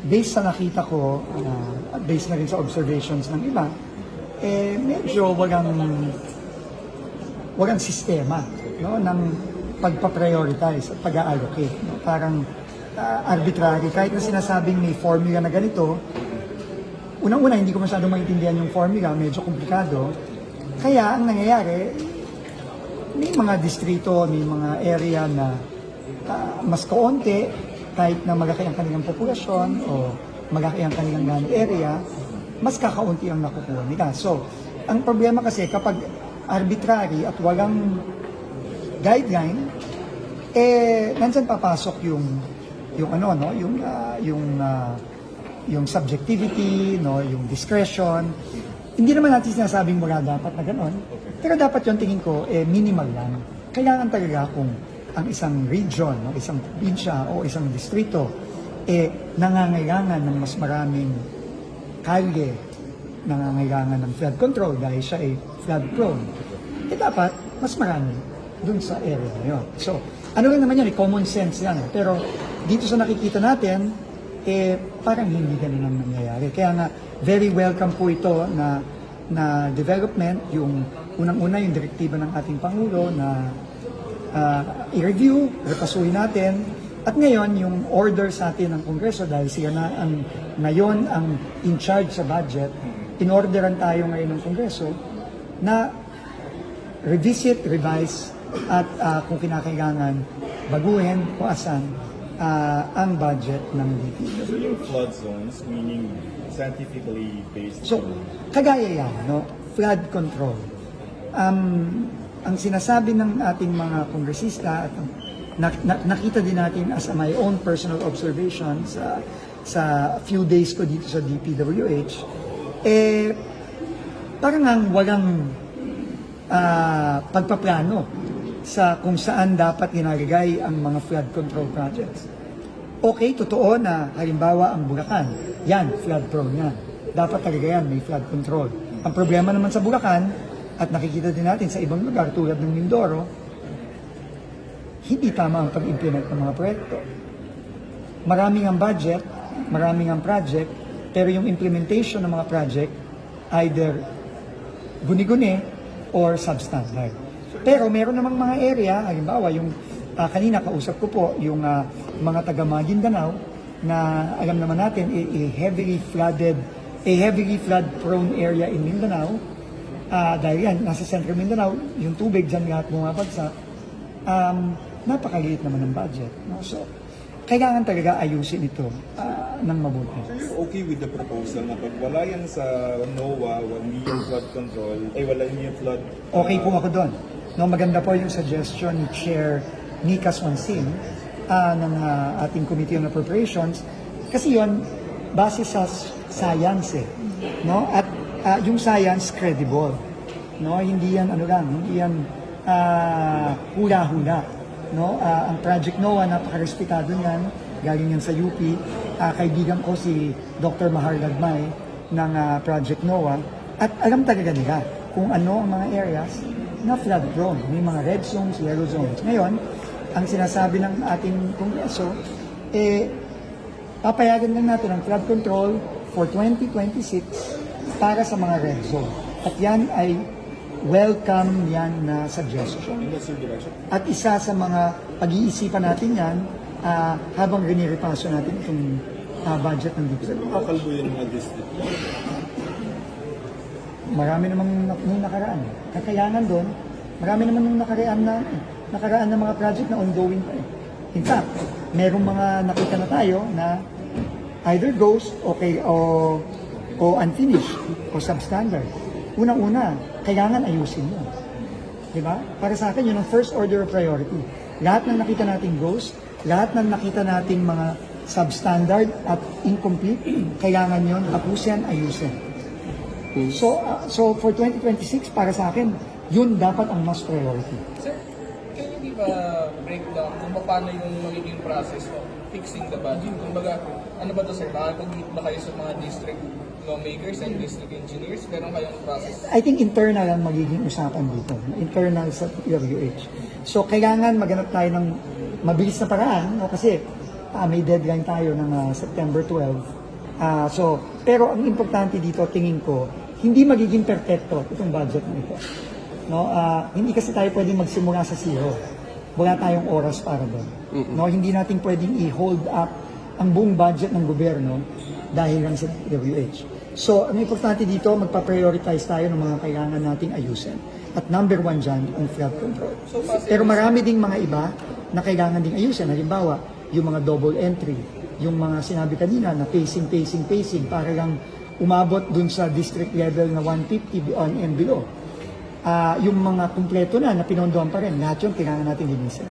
based sa nakita ko, at based na rin sa observations ng iba, medyo walang sistema, no, ng pagpa-prioritize at pag-allocate. No? Parang arbitrary, kahit na sinasabing may formula na ganito, unang-una hindi ko masyadong maintindihan yung formula, medyo komplikado. Kaya ang nangyayari, may mga distrito, may mga area na mas kaunti, kahit na malaki ang kanilang populasyon o malaki ang kanilang land area, mas kakaunti ang nakukuha nila. So, ang problema kasi kapag arbitrary at walang guideline, nandyan papasok yung subjectivity, no, yung discretion. Hindi naman natin sinasabing wala dapat na gano'n, pero dapat yung tingin ko, minimal lang. Kailangan talaga kung ang isang region, no, isang probinsya o isang distrito, nangangailangan ng mas maraming kalye, nangangailangan ng flood control dahil siya ay flood prone, dapat mas marami dun sa area na yun. So, ano rin naman yan, common sense yan. Pero dito sa nakikita natin, parang hindi ganun ang nangyayari. Kaya nga, very welcome po ito na development, yung unang-una yung direktiba ng ating Pangulo na i-review, repasuhin natin. At ngayon, yung order sa atin ng Kongreso, dahil sila na ngayon ang in charge sa budget, in-orderan tayo ngayon ng Kongreso na revisit, revise, at kung kinakailangan, baguhin o asan ang budget ng DPWH. So yung flood zones, meaning scientifically based? So, kagaya yan, no? Flood control. Ang sinasabi ng ating mga kongresista at nakita din natin as my own personal observation sa few days ko dito sa DPWH, parang ang walang pagpaplano sa kung saan dapat ginagagay ang mga flood control projects. Okay, totoo na halimbawa ang Bulacan, yan, flood prone yan. Dapat talaga yan, may flood control. Ang problema naman sa Bulacan, at nakikita din natin sa ibang lugar tulad ng Mindoro, hindi tama ang pag-implement ng mga proyekto. Maraming ang budget, maraming ang project, pero yung implementation ng mga project, either guni-guni or substandard. Pero meron namang mga area, halimbawa yung kanina kausap ko po yung mga taga Maguindanao na alam naman natin heavily flood prone area in Mindanao. Dahil yan, nasa Central Mindanao, yung tubig dyan lahat bumabagsak, napakaliit naman ng budget. No? So, kailangan talaga ayusin ito ng mabuti. So you're okay with the proposal na pag wala yan sa NOAA, hindi yung flood control, wala yung flood? Okay po ako doon. No, maganda po yung suggestion ni Chair Nika Swansing ng ating Committee on Appropriations kasi yon base sa science no? At yung science credible, no? Hindi yan hindi yan hula-hula, no? Ang Project NOAA, napakarespetado niyan, galing yan sa UP. Kaibigan ko si Dr. Mahar Lagmay ng Project NOAA at alam talaga nila kung ano ang mga areas na flood prone. May mga red zones, yellow zones. Ngayon, ang sinasabi ng ating Kongreso, papayagan lang natin ang flood control for 2026 para sa mga red zone. At yan ay welcome yan na suggestion. At isa sa mga pag-iisipan natin yan habang riniripaso natin itong budget ng DPWH. Kakalbo yung mga district? Marami namang nung nakaraan. Kakayanan doon, marami naman nung nakaraan na mga project na ongoing pa. In fact, merong mga nakita na tayo na either ghost o unfinished o substandard. Unang-una, kailangan ayusin mo. Diba? Para sa akin, yun ang first order of priority. Lahat ng nakita nating ghost, lahat ng nakita nating mga substandard at incomplete, kailangan yun, tapusin, ayusin. So for 2026, para sa akin, yun dapat ang most priority. Sir, can you give a breakdown kung paano yung magiging process of fixing the budget? Kumbaga, ano ba to sir? Makakapag-meet ba kayo sa mga district lawmakers and district engineers? Meron kayong process? I think internal ang magiging usapan dito. Internal sa PWH. So kailangan maghanap tayo ng mabilis na paraan. Kasi may deadline tayo ng September 12. Pero ang importante dito, tingin ko, hindi magiging perfecto itong budget na ito. No? Hindi kasi tayo pwedeng magsimula sa zero. Wala tayong oras para doon. No? Hindi natin pwedeng i-hold up ang buong budget ng gobyerno dahil lang sa DWH. So, ang importante dito, magpa-prioritize tayo ng mga kailangan nating ayusin. At number one dyan, ang flood control. Pero marami ding mga iba na kailangan ding ayusin. Halimbawa, yung mga double entry, yung mga sinabi kanina na pacing, para lang umabot dun sa district level na 150 and below. Yung mga kumpleto na pinondohan pa rin, lahat yun kailangan natin linisin.